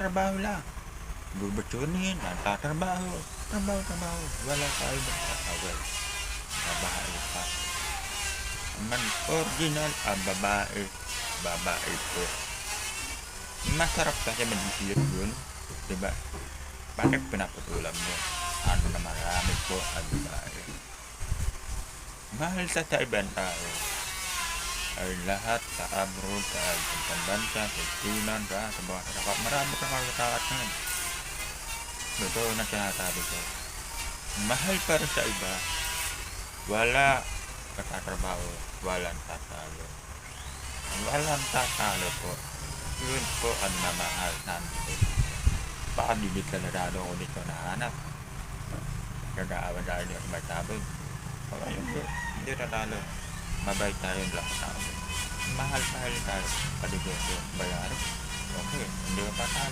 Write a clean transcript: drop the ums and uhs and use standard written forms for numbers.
nagtatrabaho lang. Bubutunin, nagtatrabaho, trabaho, wala tayo magkakawal. Babae pa. Man original ang babae, babae po. Masarap kasi mag-isip yun, diba? Bakit pinaputulan mo? Ano na marami po ang babae. Mahal sa ibang tao ay lahat sa abroad, sa ibang bansa, sa Thailand, sa mga sarap. Marami kang kalatakat nun. Totoo na sinasabi ko. Mahal pa rin sa iba. Wala katatrabaho, walang tatalo. Walang tatalo po. Yun po ang mamahal natin. Baka hindi ka nadalo ko dito nahanap. Nag-aawan tayo dito may tabog. Okay, hindi natalo. Mabait tayong lahat natin. Mahal tayo. Paligod yung bayaran. Okay, hindi ka patalo.